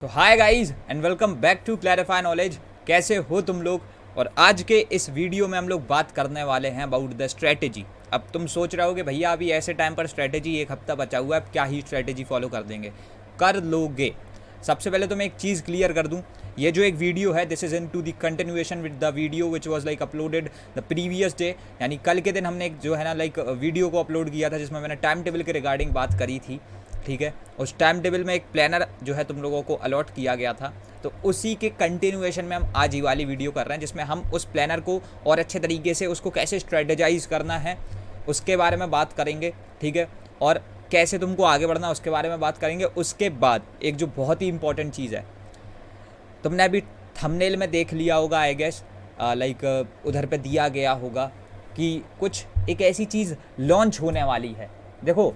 तो hi guys and welcome back to clarify knowledge. कैसे हो तुम लोग। और आज के इस वीडियो में हम लोग बात करने वाले हैं अबाउट द स्ट्रेटेजी। अब तुम सोच रहे हो कि भैया अभी ऐसे टाइम पर स्ट्रेटेजी, एक हफ्ता बचा हुआ है, अब क्या ही स्ट्रेटेजी फॉलो कर देंगे। कर लोगे। सबसे पहले तो मैं एक चीज़ क्लियर कर दूं, ये जो एक वीडियो है this is in to the continuation with the video which was like uploaded the previous day. यानी कल के दिन हमने एक जो है ना लाइक वीडियो को अपलोड किया था जिसमें मैंने टाइम टेबल के रिगार्डिंग बात करी थी। ठीक है, उस टाइम टेबल में एक प्लानर जो है तुम लोगों को अलॉट किया गया था, तो उसी के कंटिन्यूएशन में हम आज ही वाली वीडियो कर रहे हैं जिसमें हम उस प्लानर को और अच्छे तरीके से उसको कैसे स्ट्रेटेजाइज करना है उसके बारे में बात करेंगे। ठीक है, और कैसे तुमको आगे बढ़ना है उसके बारे में बात करेंगे। उसके बाद एक जो बहुत ही इंपॉर्टेंट चीज़ है, तुमने अभी थंबनेल में देख लिया होगा आई गेस, लाइक उधर पे दिया गया होगा कि कुछ एक ऐसी चीज़ लॉन्च होने वाली है। देखो,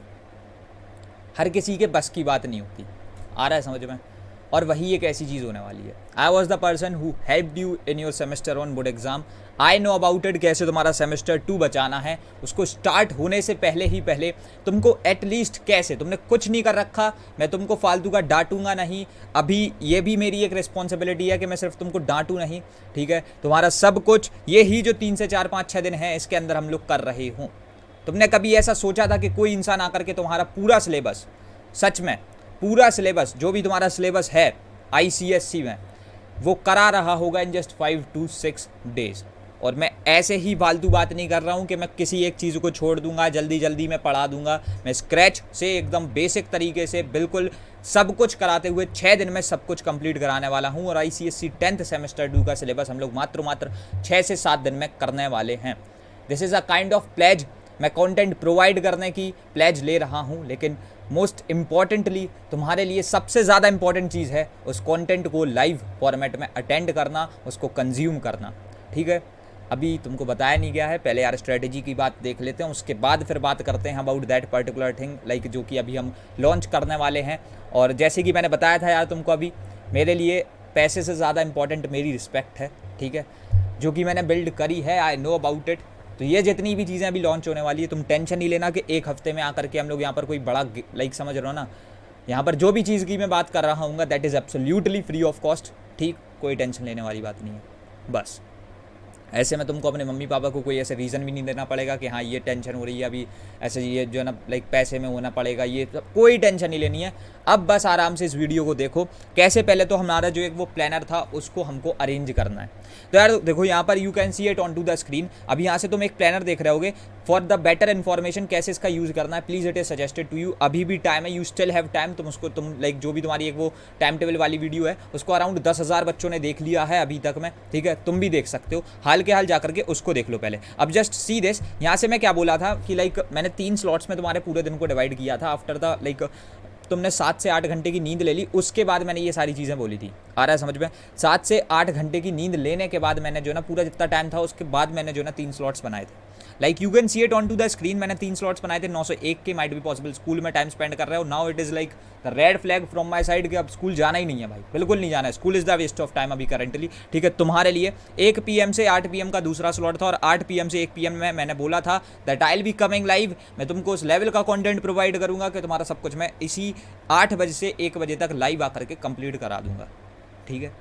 हर किसी के बस की बात नहीं होती, आ रहा है समझ में, और वही एक ऐसी चीज़ होने वाली है। I was the person who helped you in your semester on board exam. I know about it, कैसे तुम्हारा सेमेस्टर 2 बचाना है, उसको स्टार्ट होने से पहले तुमको एटलीस्ट कैसे, तुमने कुछ नहीं कर रखा, मैं तुमको फालतू का डांटूंगा नहीं। अभी ये भी मेरी एक रिस्पॉन्सिबिलिटी है कि मैं सिर्फ तुमको डांटूँ नहीं। ठीक है, तुम्हारा सब कुछ ये ही जो 3 से 4 5 6 दिन है इसके अंदर हम लोग कर रहे हों। तुमने कभी ऐसा सोचा था कि कोई इंसान आकर के तुम्हारा पूरा सिलेबस, सच में पूरा सिलेबस जो भी तुम्हारा सिलेबस है ICSC में, वो करा रहा होगा इन जस्ट 5 to 6 डेज? और मैं ऐसे ही फालतू बात नहीं कर रहा हूँ कि मैं किसी एक चीज़ को छोड़ दूंगा, जल्दी जल्दी में पढ़ा दूंगा। मैं स्क्रैच से एकदम बेसिक तरीके से बिल्कुल सब कुछ कराते हुए 6 दिन में सब कुछ कंप्लीट कराने वाला हूँ। और ICSC 10th सेमेस्टर 2 का सिलेबस हम लोग मात्र 6 से 7 दिन में करने वाले हैं। This is a kind of pledge. मैं कंटेंट प्रोवाइड करने की प्लेज ले रहा हूँ, लेकिन मोस्ट इम्पॉर्टेंटली तुम्हारे लिए सबसे ज़्यादा इंपॉर्टेंट चीज़ है उस कंटेंट को लाइव फॉर्मेट में अटेंड करना, उसको कंज्यूम करना। ठीक है, अभी तुमको बताया नहीं गया है, पहले यार स्ट्रेटेजी की बात देख लेते हैं, उसके बाद फिर बात करते हैं about that particular thing like जो कि अभी हम लॉन्च करने वाले हैं। और जैसे कि मैंने बताया था यार तुमको, अभी मेरे लिए पैसे से ज़्यादा इंपॉर्टेंट मेरी रिस्पेक्ट है। ठीक है, जो कि मैंने बिल्ड करी है, आई नो अबाउट इट। तो ये जितनी भी चीज़ें अभी लॉन्च होने वाली है, तुम टेंशन नहीं लेना कि एक हफ्ते में आकर के हम लोग यहाँ पर कोई बड़ा लाइक समझ रहे हो ना, यहाँ पर जो भी चीज़ की मैं बात कर रहा हूँ that is absolutely free of cost. ठीक, कोई टेंशन लेने वाली बात नहीं है। बस ऐसे में तुमको अपने मम्मी पापा को कोई ऐसे रीज़न भी नहीं देना पड़ेगा कि हाँ ये टेंशन हो रही है अभी, ऐसे ये जो है ना लाइक पैसे में होना पड़ेगा, ये कोई टेंशन नहीं लेनी है। अब बस आराम से इस वीडियो को देखो कैसे पहले तो हमारा जो एक वो प्लानर था उसको हमको अरेंज करना है। तो यार देखो, यहाँ पर you can see it on to the screen. अब यहाँ से तुम एक प्लानर देख रहे होगे। फॉर द बेटर इन्फॉर्मेशन कैसे इसका यूज़ करना है, please it is suggested to you. अभी भी टाइम है, यू स्टिल हैव टाइम। तुम उसको तुम लाइक जो भी तुम्हारी एक वो टाइम टेबल वाली वीडियो है उसको अराउंड 10,000 बच्चों ने देख लिया है अभी तक में। ठीक है, तुम भी देख सकते हो, हाल के हाल जाकर के उसको देख लो पहले। अब जस्ट सी दिस, यहाँ से मैं क्या बोला था कि लाइक मैंने 3 स्लॉट्स में तुम्हारे पूरे दिन को डिवाइड किया था। आफ्टर द लाइक तुमने 7 से 8 घंटे की नींद ले ली, उसके बाद मैंने ये सारी चीज़ें बोली थी। आ रहा है समझ में? 7 से 8 घंटे की नींद लेने के बाद मैंने जो ना पूरा जितना टाइम था उसके बाद मैंने जो ना 3 स्लॉट्स बनाए थे। Like you can see it on to the screen. मैंने 3 स्लॉट्स बनाए थे 901 के। माइट बी पॉसिबल स्कूल में टाइम स्पेंड कर रहे हो, now it is like the red flag from my side कि अब स्कूल जाना ही नहीं है भाई, बिल्कुल नहीं जाना है। School is the waste of time अभी करेंटली। ठीक है, तुम्हारे लिए 1 PM से 8 PM का दूसरा स्लॉट था और 8 PM से 1 PM में मैंने बोला था that I will be coming live. मैं तुमको उस लेवल का कंटेंट प्रोवाइड करूंगा कि तुम्हारा सब कुछ मैं इसी 8 बजे से 1 बजे तक लाइव आकर के कंप्लीट करा दूंगा। ठीक है,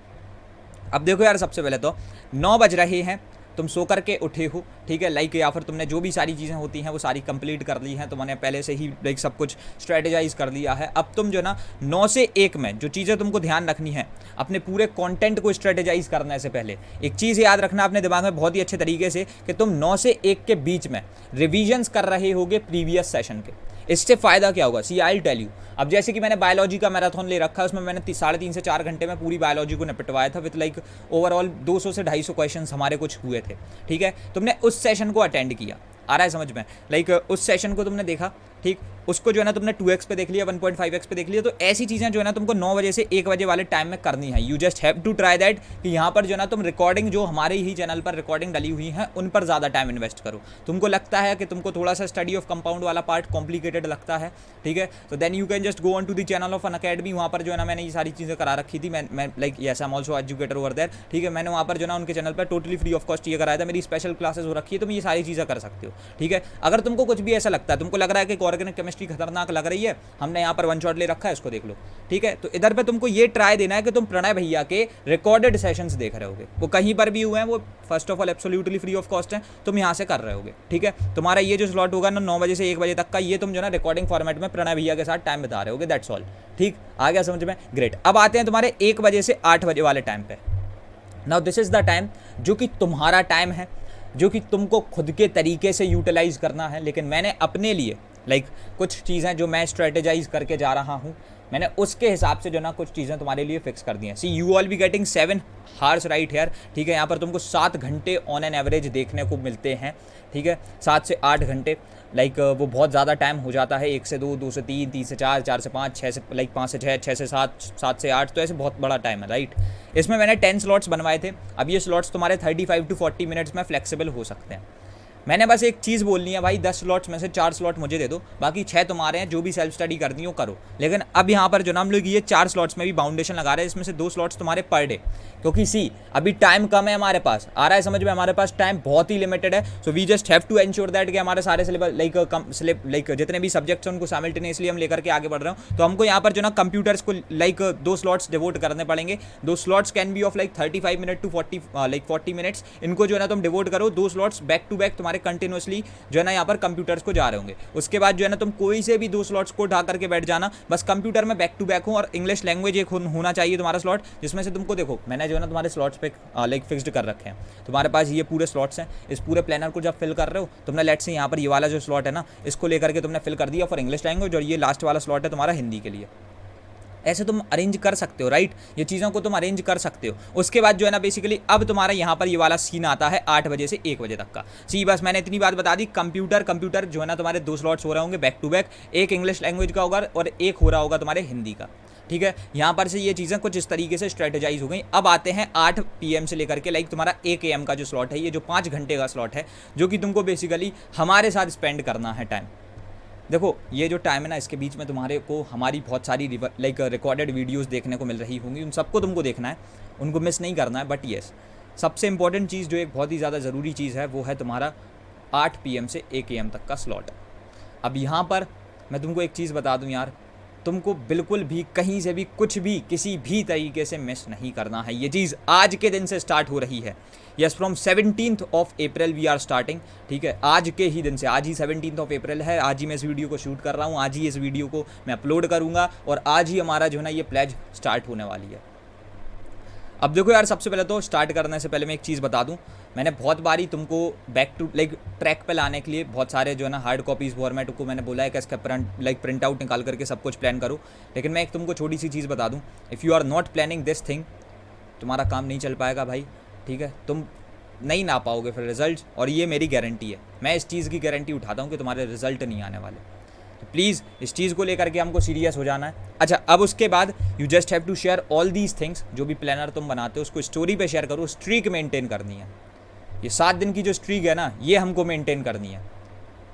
अब देखो यार, सबसे पहले तो 9 बज रहे हैं, तुम सो करके उठे हो। ठीक है, लाइक या फिर तुमने जो भी सारी चीज़ें होती हैं वो सारी कंप्लीट कर ली हैं, तुमने पहले से ही लाइक सब कुछ स्ट्रेटेजाइज कर लिया है। अब तुम जो ना 9 से 1 में जो चीज़ें तुमको ध्यान रखनी है अपने पूरे कंटेंट को स्ट्रेटेजाइज करने से पहले, एक चीज़ याद रखना अपने दिमाग में बहुत ही अच्छे तरीके से कि तुम 9 से 1 के बीच में रिविजन्स कर रहे होगे प्रीवियस सेशन के। इससे फ़ायदा क्या होगा, सी आई टेल यू। अब जैसे कि मैंने बायोलॉजी का मैराथन ले रखा है, उसमें मैंने 3.5 से 4 घंटे में पूरी बायोलॉजी को निपटवाया था विथ लाइक ओवरऑल 200 से 250 क्वेश्चंस हमारे कुछ हुए थे। ठीक है, तुमने उस सेशन को अटेंड किया, आ रहा है समझ में? लाइक उस सेशन को तुमने देखा, ठीक, उसको जो है ना तुमने 2x पे देख लिया, 1.5x पे देख लिया। तो ऐसी चीज़ें जो है ना तुमको 9 बजे से 1 बजे वाले टाइम में करनी है। You just have to try that कि यहाँ पर जो है ना तुम रिकॉर्डिंग जो हमारे ही चैनल पर रिकॉर्डिंग डली हुई है उन पर ज़्यादा टाइम इन्वेस्ट करो। तुमको लगता है कि तुमको थोड़ा सा स्टडी ऑफ कंपाउंड वाला पार्ट कॉम्प्लिकेटेड लगता है, ठीक है, तो then you can just go on to the channel of Unacademy. वहाँ पर जो है ना मैंने ये सारी चीज़ें करा रखी थी। मैं like yes I am also educator over there. ठीक है, मैंने वहाँ पर जो ना उनके चैनल पर टोटली फ्री ऑफ कॉस्ट ये कराया था। मेरी स्पेशल क्लासेस हो रखी है, तुम ये सारी चीज़ें कर सकते हो। ठीक है, अगर तुमको कुछ भी ऐसा लगता है, तुमको लग रहा है कि ऑर्गेनिक केमिस्ट्री खतरनाक लग रही है, हमने यहाँ पर वन शॉट ले रखा है, इसको देख लो, ठीक है। तो इधर पे तुमको ये ट्राई देना है कि तुम प्रणय भैया के रिकॉर्डेड सेशंस देख रहे होगे, वो कहीं पर भी हुए हैं, वो first of all absolutely free of cost है, तुम यहाँ से कर रहे होगे, ठीक है। तुम्हारा ये जो स्लॉट होगा ना 9 बजे से 1 बजे तक का, ये तुम जो ना रिकॉर्डिंग फॉर्मेट में प्रणय भैया के साथ टाइम बता रहे होगे, दैट्स ऑल, ठीक, आ गया समझ में, ग्रेट। अब आते हैं तुम्हारे 1 बजे से 8 बजे वाले टाइम पे। Now this is the time जो कि तुम्हारा टाइम है, जो कि तुमको खुद के तरीके से यूटिलाइज करना है। लेकिन मैंने अपने लिए कुछ चीज़ें जो मैं स्ट्रेटेजाइज करके जा रहा हूँ, मैंने उसके हिसाब से जो ना कुछ चीज़ें तुम्हारे लिए फिक्स कर दी हैं। See you all be getting 7 hours right here, ठीक है। यहाँ पर तुमको 7 घंटे ऑन एन एवरेज देखने को मिलते हैं, ठीक है, 7 से 8 घंटे। वो बहुत ज़्यादा टाइम हो जाता है, 1 से 2, 2 से 3, 3 से 4, 4 से 5, 6 से 5 से 6, 6 से 7, 7 से 8, तो ऐसे बहुत बड़ा टाइम है, राइट। इसमें मैंने 10 स्लॉट्स बनवाए थे। अब ये स्लॉट्स तुम्हारे 35 to 40 मिनट्स में फ्लेक्सिबल हो सकते हैं। मैंने बस एक चीज़ बोलनी है भाई, 10 स्लॉट्स में से 4 स्लॉट मुझे दे दो, बाकी 6 तुम्हारे हैं, जो भी सेल्फ स्टडी करनी हो करो। लेकिन अब यहाँ पर जो ना हम लोग ये 4 स्लॉट्स में भी बाउंडेशन लगा रहे हैं, इसमें से 2 स्लॉट्स तुम्हारे पर डे, क्योंकि सी अभी टाइम कम है हमारे पास, आ रहा है समझ में, हमारे पास टाइम बहुत ही लिमिटेड है। So we just have to ensure that कि हमारे सारे सिलेबस जितने भी सब्जेक्ट्स हैं उनको साइमल्टेनियसली हम लेकर के आगे बढ़ रहे हो, तो हमको यहाँ पर जो ना कंप्यूटर्स को 2 स्लॉट्स डिवोट करने पड़ेंगे। 2 slots can be of 35 minute to 40 minutes, इनको जो है ना तुम डिवोट करो। 2 स्लॉट्स बैक टू बैक तुम्हारे कंटिन्यूसली जो है ना यहाँ पर कंप्यूटर्स को जा रहे होंगे। उसके बाद जो है ना तुम कोई से भी 2 स्लॉट्स को उठा करके बैठ जाना, बस कंप्यूटर में बैक टू बैक हो, और इंग्लिश लैंग्वेज एक होना चाहिए तुम्हारा स्लॉट, जिसमें से तुमको देखो मैंने जो है ना तुम्हारे स्लॉट्स पे फिक्स्ड कर रखे हैं। तुम्हारे पास ये पूरे स्लॉट्स हैं, इस पूरे प्लानर को जब फिल कर रहे हो तुमने लेट्स से यहाँ पर ये वाला जो स्लॉट है ना, इसको लेकर के तुमने फिल कर दिया फॉर इंग्लिश लैंग्वेज, और ये लास्ट वाला स्लॉट है तुम्हारा हिंदी के लिए। ऐसे तुम अरेंज कर सकते हो, राइट, ये चीज़ों को तुम अरेंज कर सकते हो। उसके बाद जो है ना बेसिकली अब तुम्हारा यहाँ पर ये वाला सीन आता है 8 बजे से 1 बजे तक का। सी बस मैंने इतनी बात बता दी, कंप्यूटर जो है ना तुम्हारे 2 स्लॉट्स हो रहे होंगे बैक टू बैक, एक इंग्लिश लैंग्वेज का होगा और एक हो रहा होगा तुम्हारे हिंदी का, ठीक है। यहाँ पर से ये चीज़ें कुछ इस तरीके से स्ट्रेटेजाइज हो गई। अब आते हैं 8 PM से लेकर के तुम्हारा 1 AM का जो स्लॉट है, ये जो 5 घंटे का स्लॉट है, जो कि तुमको बेसिकली हमारे साथ स्पेंड करना है टाइम। देखो ये जो टाइम है ना, इसके बीच में तुम्हारे को हमारी बहुत सारी रिकॉर्डेड वीडियोस देखने को मिल रही होंगी, उन सबको तुमको देखना है, उनको मिस नहीं करना है। बट येस, सबसे इंपॉर्टेंट चीज़ जो एक बहुत ही ज़्यादा ज़रूरी चीज़ है, वो है तुम्हारा 8 PM से 1 AM तक का स्लॉट। अब यहाँ पर मैं तुमको एक चीज़ बता दूँ यार, तुमको बिल्कुल भी कहीं से भी कुछ भी किसी भी तरीके से मिस नहीं करना है। ये चीज़ आज के दिन से स्टार्ट हो रही है। Yes, from 17th of April we are starting, ठीक है, आज के ही दिन से। आज ही 17th of April है, आज ही मैं इस वीडियो को शूट कर रहा हूँ, आज ही इस वीडियो को मैं अपलोड करूँगा, और आज ही हमारा जो है ना ये प्लेज स्टार्ट होने वाली है। अब देखो यार, सबसे पहले तो स्टार्ट करने से पहले मैं एक चीज़ बता दूं, मैंने बहुत बारी तुमको बैक टू ट्रैक पे लाने के लिए बहुत सारे जो है ना हार्ड कॉपीज़ फॉर्मेट को मैंने बोला है कि इसका प्रिंट आउट निकाल करके सब कुछ प्लान करो। लेकिन मैं एक तुमको छोटी सी चीज़ बता दूं, if you are not planning this thing, तुम्हारा काम नहीं चल पाएगा भाई, ठीक है, तुम नहीं ला पाओगे फिर रिजल्ट, और ये मेरी गारंटी है। मैं इस चीज़ की गारंटी उठाता हूँ कि तुम्हारे रिजल्ट नहीं आने वाले। तो प्लीज़ इस चीज़ को लेकर के हमको सीरियस हो जाना है। अच्छा, अब उसके बाद you just have to share all these things, जो भी प्लानर तुम बनाते हो उसको स्टोरी पे शेयर करो। स्ट्रीक मेंटेन करनी है, ये 7 दिन की जो स्ट्रीक है ना, ये हमको मेंटेन करनी है।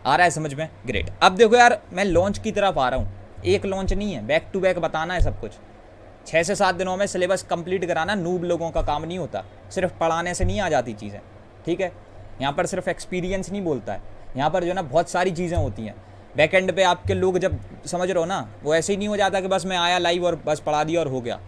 आ रहा है समझ में? ग्रेट। अब देखो यार, मैं लॉन्च की तरफ आ रहा हूँ, एक लॉन्च नहीं है, बैक टू बैक बताना है सब कुछ। 6 से 7 दिनों में सिलेबस कंप्लीट कराना नूब लोगों का काम नहीं होता, सिर्फ पढ़ाने से नहीं आ जाती चीज़ें, ठीक है। यहाँ पर सिर्फ एक्सपीरियंस नहीं बोलता है, यहाँ पर जो है ना बहुत सारी चीज़ें होती हैं। बैक एंड पे आपके लोग जब समझ रहे हो ना, वो ऐसे ही नहीं हो जाता कि बस मैं आया लाइव और बस पढ़ा दिया और हो गया।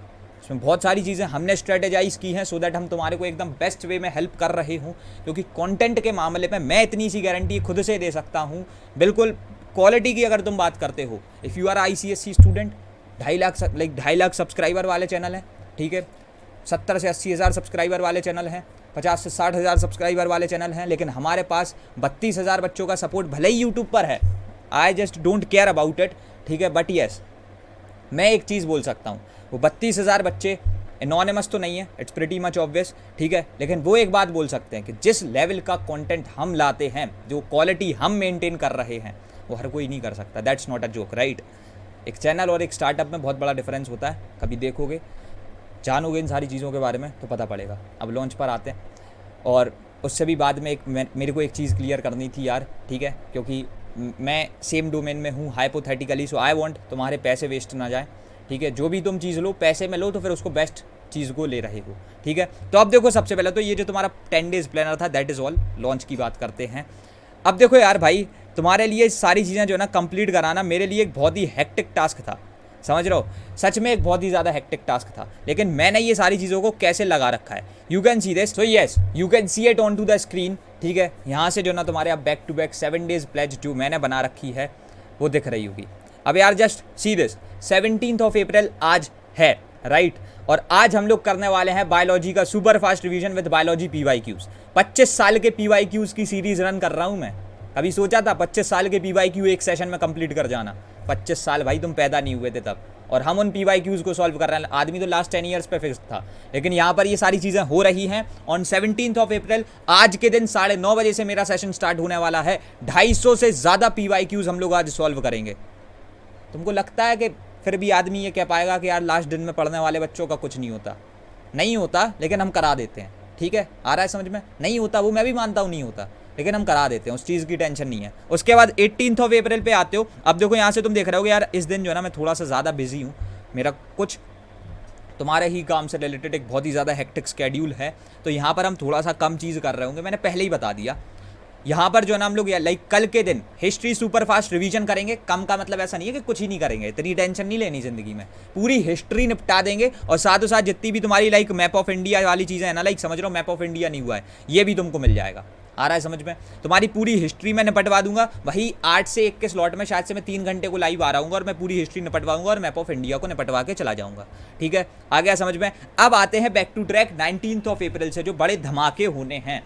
इसमें बहुत सारी चीज़ें हमने स्ट्रेटेजाइज की हैं, सो दैट हम तुम्हारे को एकदम बेस्ट वे में हेल्प कर रहे हूँ। क्योंकि कंटेंट के मामले में मैं इतनी सी गारंटी खुद से दे सकता हूँ, बिल्कुल क्वालिटी की अगर तुम बात करते हो। If you are ICSE student, 2.5 lakh subscriber वाले चैनल हैं, ठीक है, 70 से 80 हज़ार सब्सक्राइबर वाले चैनल हैं, 50 से 60 हज़ार सब्सक्राइबर वाले चैनल हैं, लेकिन हमारे पास 32,000 बच्चों का सपोर्ट भले ही यूट्यूब पर है। I just don't care about it, ठीक है। बट येस, मैं एक चीज़ बोल सकता हूँ, वो 32,000 बच्चे एनोनिमस तो नहीं है, इट्स प्रीटी मच ऑब्वियस, ठीक है। लेकिन वो एक बात बोल सकते हैं कि जिस लेवल का कंटेंट हम लाते हैं, जो क्वालिटी हम मेंटेन कर रहे हैं, वो हर कोई नहीं कर सकता। That's not a joke, right. एक चैनल और एक स्टार्टअप में बहुत बड़ा डिफरेंस होता है। कभी देखोगे, जानोगे इन सारी चीज़ों के बारे में तो पता पड़ेगा। अब लॉन्च पर आते हैं, और उससे भी बाद में मेरे को एक चीज़ क्लियर करनी थी यार, ठीक है, क्योंकि मैं सेम डोमेन में हूँ हाइपोथेटिकली, सो आई वांट तुम्हारे पैसे वेस्ट ना जाए, ठीक है। जो भी तुम चीज़ लो, पैसे में लो तो फिर उसको बेस्ट चीज़ को ले रहे हो, ठीक है। तो अब देखो, सबसे पहले तो ये जो तुम्हारा 10 डेज़ प्लानर था, दैट इज़ ऑल। लॉन्च की बात करते हैं। अब देखो यार भाई, तुम्हारे लिए सारी चीज़ें जो है ना कंप्लीट कराना मेरे लिए एक बहुत ही हेक्टिक टास्क था, समझ रहे हो, सच में एक बहुत ही ज़्यादा हेक्टिक टास्क था, लेकिन मैंने ये सारी चीज़ों को कैसे लगा रखा है, you can see this, so yes you can see it on to the screen, ठीक है। यहाँ से जो ना तुम्हारे अब back to back 7 days pledge जो मैंने बना रखी है वो दिख रही होगी। अब यार just see this, 17th of April आज है, राइट, और आज हम लोग करने वाले हैं बायोलॉजी का super fast revision with biology PYQs। 25 साल के PYQs की सीरीज रन कर रहा हूँ मैं। कभी सोचा था 25 साल के PYQ एक सेशन में कंप्लीट कर जाना? 25 साल भाई, तुम पैदा नहीं हुए थे तब, और हम उन PYQs को सॉल्व कर रहे हैं। आदमी तो लास्ट 10 ईयर्स पे फिक्स था, लेकिन यहाँ पर ये सारी चीज़ें हो रही हैं ऑन 17th ऑफ अप्रैल। आज के दिन 9:30 बजे से मेरा सेशन स्टार्ट होने वाला है। 250 से ज़्यादा PYQs हम लोग आज सॉल्व करेंगे। तुमको लगता है कि फिर भी आदमी ये कह पाएगा कि यार लास्ट दिन में पढ़ने वाले बच्चों का कुछ नहीं होता? नहीं होता, लेकिन हम करा देते हैं, ठीक है, आ रहा है समझ में? नहीं होता, वो मैं भी मानता हूँ नहीं होता, लेकिन हम करा देते हैं, उस चीज़ की टेंशन नहीं है। उसके बाद 18th ऑफ अप्रैल पे आते हो। अब देखो यहाँ से तुम देख रहे हो यार इस दिन जो है ना मैं थोड़ा सा ज़्यादा बिजी हूँ, मेरा कुछ तुम्हारे ही काम से रिलेटेड एक बहुत ही ज़्यादा हेक्टिक स्केड्यूल है, तो यहाँ पर हम थोड़ा सा कम चीज़ कर रहे होंगे, मैंने पहले ही बता दिया। यहाँ पर जो है ना हम लोग लाइक कल के दिन हिस्ट्री सुपर फास्ट रिवीजन करेंगे। कम का मतलब ऐसा नहीं है कि कुछ ही नहीं करेंगे, इतनी टेंशन नहीं लेनी ज़िंदगी में, पूरी हिस्ट्री निपटा देंगे। और साथ साथ जितनी भी तुम्हारी लाइक मैप ऑफ इंडिया वाली चीज़ें हैं ना, लाइक समझ रहे हो मैप ऑफ इंडिया नहीं हुआ है, ये भी तुमको मिल जाएगा। आ रहा है समझ में? तुम्हारी पूरी हिस्ट्री में निपटवा दूंगा। वही 8 से 1 के स्लॉट में शायद से मैं 3 घंटे को लाइव आ रहा हूँ और मैं पूरी हिस्ट्री निपटवाऊंगा और मैप ऑफ इंडिया को निपटवा के चला जाऊंगा, ठीक है, आ गया समझ में? अब आते हैं back to track 19th of April से जो बड़े धमाके होने हैं।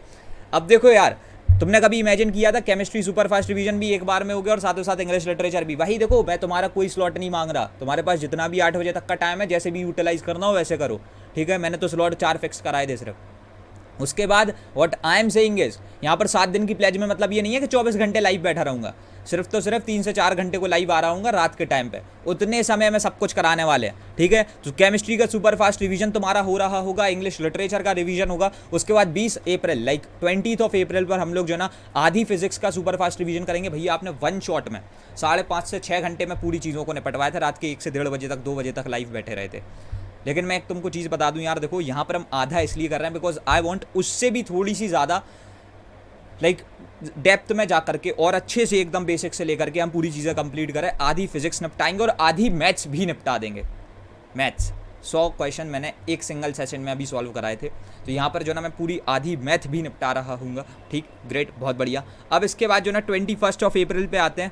अब देखो यार, तुमने कभी इमेजिन किया था केमिस्ट्री सुपर फास्ट रिवीजन भी एक बार में हो गया और साथों साथ इंग्लिश लिटरेचर भी? भाई देखो, मैं तुम्हारा कोई स्लॉट नहीं मांग रहा, तुम्हारे पास जितना भी 8 बजे तक का टाइम है, जैसे भी यूटिलाइज करना हो वैसे करो, ठीक है। मैंने तो स्लॉट 4 फिक्स कराए थे सिर्फ। उसके बाद what I am saying is, यहाँ पर 7 दिन की प्लेज में मतलब ये नहीं है कि 24 घंटे लाइव बैठा रहूँगा, सिर्फ तो सिर्फ 3 से 4 घंटे को लाइव आ रहा हूँ रात के टाइम पे, उतने समय में सब कुछ कराने वाले हैं, ठीक है। तो केमिस्ट्री का सुपर फास्ट रिवीजन तुम्हारा हो रहा होगा, इंग्लिश लिटरेचर का रिवीजन होगा। उसके बाद 20 अप्रैल लाइक 20th ऑफ अप्रैल पर हम लोग जो ना आधी फिजिक्स का सुपर फास्ट रिवीजन करेंगे। भैया आपने 1 शॉट में 5.5 से 6 घंटे में पूरी चीज़ों को निपटवाया था, रात के 1 से 1:30 बजे तक 2 बजे तक लाइव बैठे रहे थे। लेकिन मैं एक तुमको चीज़ बता दूं यार, देखो यहाँ पर हम आधा इसलिए कर रहे हैं बिकॉज आई वांट उससे भी थोड़ी सी ज़्यादा लाइक डेप्थ में जा करके और अच्छे से एकदम बेसिक से लेकर के हम पूरी चीज़ें कंप्लीट करें। आधी फिजिक्स निपटाएंगे और आधी मैथ्स भी निपटा देंगे। मैथ्स 100 क्वेश्चन मैंने एक सिंगल सेशन में अभी सॉल्व कराए थे, तो यहाँ पर जो ना मैं पूरी आधी मैथ भी निपटा रहा हूँगा, ठीक, ग्रेट, बहुत बढ़िया। अब इसके बाद जो ना 21st ऑफ अप्रैल पे आते हैं।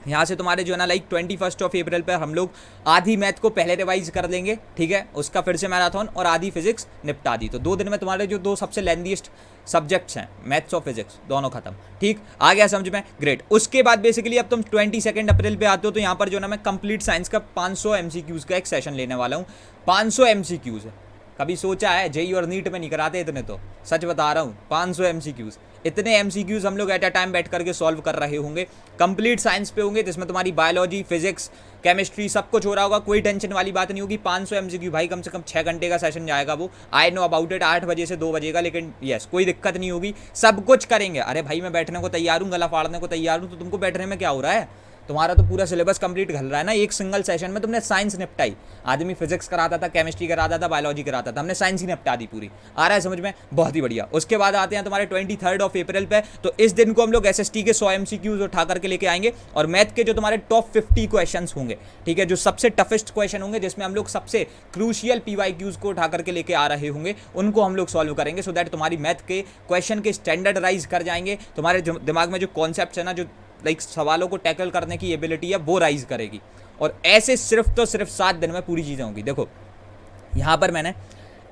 यहाँ से तुम्हारे जो है ना लाइक 21st ऑफ अप्रैल पर हम लोग आधी मैथ को पहले रिवाइज कर लेंगे, ठीक है, उसका फिर से मैराथन, और आधी फिजिक्स निपटा दी। तो 2 दिन में तुम्हारे जो 2 सबसे लेंथीएस्ट सब्जेक्ट्स हैं, मैथ्स और फिजिक्स, दोनों खत्म, ठीक, आ गया समझ में, ग्रेट। उसके बाद बेसिकली अब तुम 22 अप्रैल पे आते हो, तो यहाँ पर जो ना मैं कंप्लीट साइंस का 500 MCQs का एक सेशन लेने वाला हूँ। 500 MCQs है, कभी सोचा है जेई और नीट में नहीं कराते इतने, तो सच बता रहा हूँ 500 MCQs, इतने MCQs हम लोग एट अ टाइम बैठ करके सॉल्व कर रहे होंगे। कंप्लीट साइंस पे होंगे, जिसमें तुम्हारी बायोलॉजी, फिजिक्स, केमिस्ट्री सब कुछ हो रहा होगा, कोई टेंशन वाली बात नहीं होगी। 500 MCQ भाई, कम से कम 6 घंटे का सेशन जाएगा वो, आई नो अबाउट इट, 8 बजे से 2 बजे का, लेकिन यस कोई दिक्कत नहीं होगी, सब कुछ करेंगे। अरे भाई मैं बैठने को तैयार हूँ, गला फाड़ने को तैयार हूँ, तो तुमको बैठने में क्या हो रहा है? तुम्हारा तो पूरा सिलेबस कंप्लीट घल रहा है ना, एक सिंगल सेशन में तुमने साइंस निपटाई। आदमी फिजिक्स कराता था, केमिस्ट्री कराता था, बायोलॉजी कराता था, हमने साइंस ही निपटा दी पूरी। आ रहा है समझ में? बहुत ही बढ़िया। उसके बाद आते हैं तुम्हारे 23 ऑफ अप्रैल पे, तो इस दिन को हम लोग एसएसटी के 100 MCQs उठा करके लेके आएंगे, और मैथ के जो तुम्हारे टॉप 50 क्वेश्चन होंगे, ठीक है, जो सबसे टफेस्ट क्वेश्चन होंगे, जिसमें हम लोग सबसे क्रूशियल PYQs को उठा करके लेके आ रहे होंगे, उनको हम लोग सॉल्व करेंगे, सो दैट तुम्हारी मैथ के क्वेश्चन के स्टैंडर्ड राइज कर जाएंगे। तुम्हारे दिमाग में जो कॉन्सेप्ट है ना, जो लाइक सवालों को टैकल करने की एबिलिटी है, वो राइज करेगी। और ऐसे सिर्फ तो सिर्फ 7 दिन में पूरी चीज़ें होंगी। देखो यहाँ पर मैंने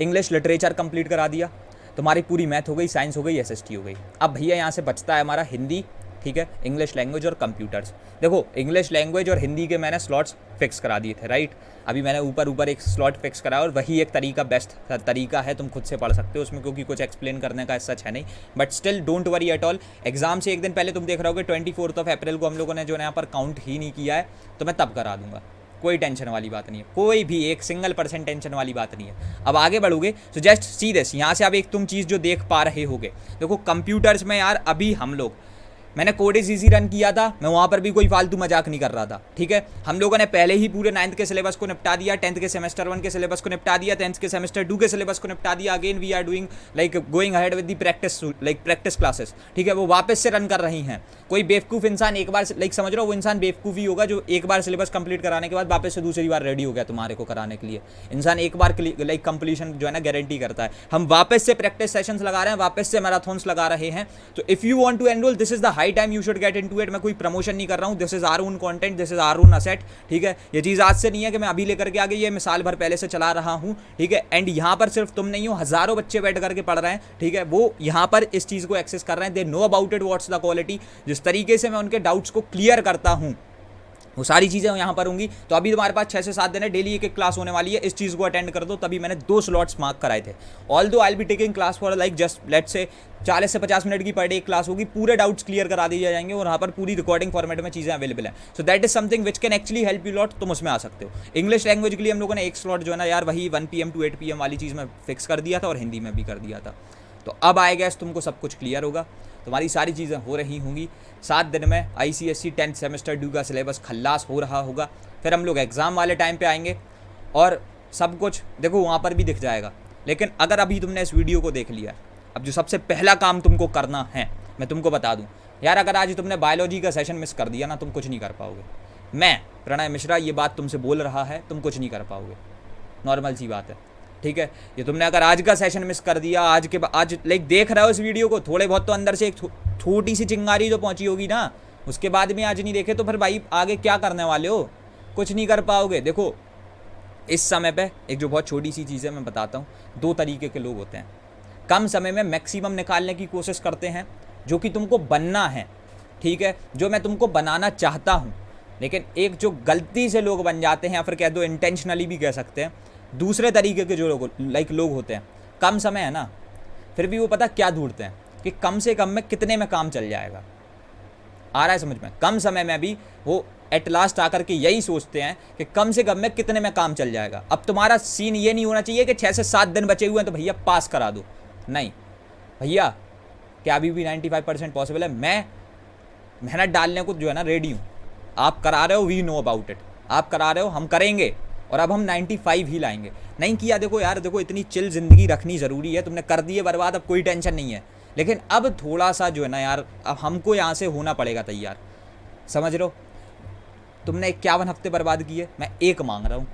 इंग्लिश लिटरेचर कंप्लीट करा दिया, तुम्हारी पूरी मैथ हो गई, साइंस हो गई, एसएसटी हो गई। अब भैया यहाँ से बचता है हमारा हिंदी, ठीक है, इंग्लिश लैंग्वेज और कंप्यूटर्स। देखो इंग्लिश लैंग्वेज और हिंदी के मैंने स्लॉट्स फिक्स करा दिए थे, राइट। अभी मैंने ऊपर एक स्लॉट फिक्स करा, और वही एक तरीका बेस्ट तरीका है, तुम खुद से पढ़ सकते हो उसमें, क्योंकि कुछ एक्सप्लेन करने का सच है नहीं, but still don't worry at all. Exam से एक दिन पहले तुम देख रहे होगे 24 ऑफ अप्रैल को हम लोगों ने जो यहाँ पर काउंट ही नहीं किया है, तो मैं तब करा दूंगा, कोई टेंशन वाली बात नहीं है, कोई भी एक सिंगल % टेंशन वाली बात नहीं है। अब आगे बढ़ोगे तो जस्ट सी दिस, यहाँ से अब एक तुम चीज़ जो देख पा रहे होगे, देखो कंप्यूटर्स में यार अभी हम लोग मैंने कोड इज ईजी रन किया था, मैं वहाँ पर भी कोई फालतू मजाक नहीं कर रहा था, ठीक है। हम लोगों ने पहले ही पूरे 9th के सिलेबस को निपटा दिया, 10th के सेमेस्टर 1 के सिलेबस को निपटा दिया, 10th के सेमेस्टर 2 के सिलेबस को निपटा दिया। Again we are doing like going ahead with the practice classes, ठीक है। वो वापस से रन कर रही हैं। कोई बेवकूफ़ इंसान एक बार लाइक समझ रहा हो, वो इंसान बेवकूफ़ ही होगा जो एक बार सिलेबस कंप्लीट कराने के बाद वापस से दूसरी बार रेडी हो गया तुम्हारे को कराने के लिए। इंसान एक बार लाइक कंप्लीशन जो है ना गारंटी करता है। हम वापस से प्रैक्टिस सेशंस लगा रहे हैं, वापस से मैराथन्स लगा रहे हैं। तो if you want to enrol, this is the high time you should get into it. मैं कोई प्रमोशन नहीं कर रहा हूँ, this is our own content, this is our own asset, ठीक है। ये चीज़ आज से नहीं है कि मैं अभी लेकर के आ गई, ये मैं साल भर पहले से चला रहा हूँ, ठीक है। एंड यहाँ पर सिर्फ तुम नहीं हो, हज़ारों बच्चे बैठ करके पढ़ रहे हैं, ठीक है। वो यहाँ पर इस चीज़ को एक्सेस कर रहे हैं, they know about it, what's the quality. जिस तरीके से मैं उनके डाउट्स को क्लियर करता हूँ वो सारी चीज़ें यहाँ पर होंगी। तो अभी तुम्हारे पास 6 से 7 दिन है, डेली एक क्लास होने वाली है, इस चीज़ को अटेंड कर दो। तभी मैंने 2 स्लॉट्स मार्क कराए थे। Although I be taking class for like just let's say 40 से 50 मिनट की पर डे क्लास होगी, पूरे डाउट्स क्लियर करा दिए जाएंगे और यहाँ पर पूरी रिकॉर्डिंग फॉर्मेट में चीज़ें अवेलेबल है। So that is something which can actually help you lot. तुम उसमें आ सकते हो। इंग्लिश लैंग्वेज के लिए हम लोगों ने एक स्लॉट जो है ना यार वही 1 PM to 8 PM वाली चीज़ में फिक्स कर दिया था और हिंदी में भी कर दिया था। तो अब आएगा तुमको सब कुछ क्लियर होगा, तुम्हारी सारी चीज़ें हो रही होंगी। 7 दिन में ICSE 10th सेमेस्टर 2 का सिलेबस खल्लास हो रहा होगा। फिर हम लोग एग्ज़ाम वाले टाइम पे आएंगे और सब कुछ देखो वहाँ पर भी दिख जाएगा। लेकिन अगर अभी तुमने इस वीडियो को देख लिया, अब जो सबसे पहला काम तुमको करना है मैं तुमको बता दूँ यार, अगर आज तुमने बायोलॉजी का सेशन मिस कर दिया ना, तुम कुछ नहीं कर पाओगे। मैं प्रणय मिश्रा ये बात तुमसे बोल रहा है, तुम कुछ नहीं कर पाओगे, नॉर्मल सी बात है, ठीक है। ये तुमने अगर आज का सेशन मिस कर दिया, आज लाइक देख रहे हो इस वीडियो को, थोड़े बहुत तो अंदर से एक छोटी सी चिंगारी तो पहुंची होगी ना, उसके बाद में आज नहीं देखे तो फिर भाई आगे क्या करने वाले हो, कुछ नहीं कर पाओगे। देखो इस समय पे एक जो बहुत छोटी सी चीज़ है मैं बताता हूँ। 2 तरीके के लोग होते हैं, कम समय में मैक्सिमम निकालने की कोशिश करते हैं, जो कि तुमको बनना है, ठीक है, जो मैं तुमको बनाना चाहता हूँ। लेकिन एक जो गलती से लोग बन जाते हैं, या फिर कह दो इंटेंशनली भी कह सकते हैं, दूसरे तरीके के जो लोग होते हैं, कम समय है ना, फिर भी वो पता क्या ढूंढते हैं कि कम से कम में कितने में काम चल जाएगा। आ रहा है समझ में? कम समय में भी वो एट लास्ट आकर के यही सोचते हैं कि कम से कम में कितने में काम चल जाएगा। अब तुम्हारा सीन ये नहीं होना चाहिए कि 6 से 7 दिन बचे हुए हैं तो भैया पास करा दो। नहीं भैया, क्या अभी भी 95% पॉसिबल है। मैं मेहनत डालने को जो है ना रेडी हूँ। आप करा रहे हो, वी नो अबाउट इट, आप करा रहे हो, हम करेंगे और अब हम 95 ही लाएंगे। नहीं किया, देखो यार, देखो इतनी चिल ज़िंदगी रखनी ज़रूरी है। तुमने कर दिए बर्बाद, अब कोई टेंशन नहीं है। लेकिन अब थोड़ा सा जो है ना यार, अब हमको यहाँ से होना पड़ेगा तैयार, समझ रहे हो। तुमने 51 हफ्ते बर्बाद किए, मैं 1 मांग रहा हूँ,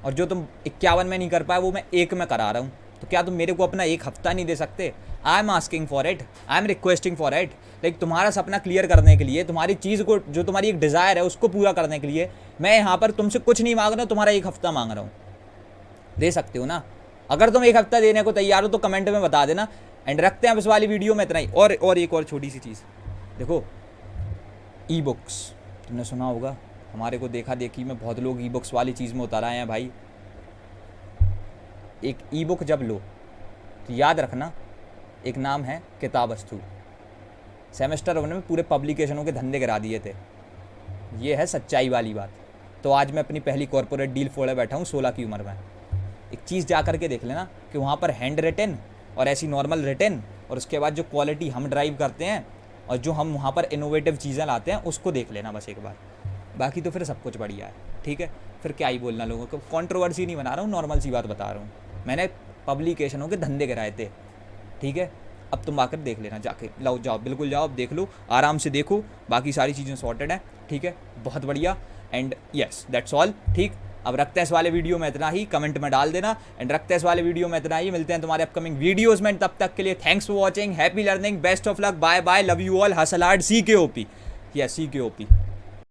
और जो तुम 51 में नहीं कर पाए वो मैं 1 में करा रहा हूँ। तो क्या तुम मेरे को अपना 1 हफ्ता नहीं दे सकते? I am asking for it, I am requesting for it. Like तुम्हारा सपना क्लियर करने के लिए, तुम्हारी चीज़ को, जो तुम्हारी एक डिज़ायर है उसको पूरा करने के लिए मैं यहाँ पर तुमसे कुछ नहीं मांग रहा हूँ, तुम्हारा 1 हफ्ता मांग रहा हूँ। दे सकते हो ना? अगर तुम 1 हफ्ता देने को तैयार हो तो कमेंट में बता देना। एंड रखते हैं अब इस वाली वीडियो में इतना ही। और एक और छोटी सी चीज़, देखो ई बुक्स तुमने सुना होगा, हमारे को देखा देखी में बहुत लोग ई बुक्स वाली चीज़ में उतर आए हैं भाई। एक ई बुक जब लो तो याद रखना, एक नाम है किताबस्तु। सेमेस्टर 1 में पूरे पब्लिकेशनों के धंधे गिरा दिए थे, ये है सच्चाई वाली बात। तो आज मैं अपनी पहली कॉर्पोरेट डील फोड़े बैठा हूँ 16 की उम्र में। एक चीज़ जा करके देख लेना कि वहाँ पर हैंड रिटन और ऐसी नॉर्मल रिटन, और उसके बाद जो क्वालिटी हम ड्राइव करते हैं और जो हम वहाँ पर इनोवेटिव चीज़ें लाते हैं, उसको देख लेना बस एक बार। बाकी तो फिर सब कुछ बढ़िया है, ठीक है। फिर क्या ही बोलना लोगों को, कंट्रोवर्सी नहीं बना रहा हूँ, नॉर्मल सी बात बता रहा हूँ। मैंने पब्लिकेशनों के धंधे गिराए थे, ठीक है। अब तुम आकर देख लेना, जाके लाओ, जाओ, बिल्कुल जाओ, अब देख लो, आराम से देखो, बाकी सारी चीज़ें सॉर्टेड है, ठीक है, बहुत बढ़िया। एंड यस दैट्स ऑल, ठीक। अब रखते हैं इस वाले वीडियो में इतना ही, कमेंट में डाल देना। एंड रखते हैं इस वाले वीडियो में इतना ही, मिलते हैं तुम्हारे अपकमिंग वीडियोज़ में। तब तक के लिए thanks for watching, happy learning, best of luck, bye bye, love you all, hustle hard, CKOP, यस CKOP।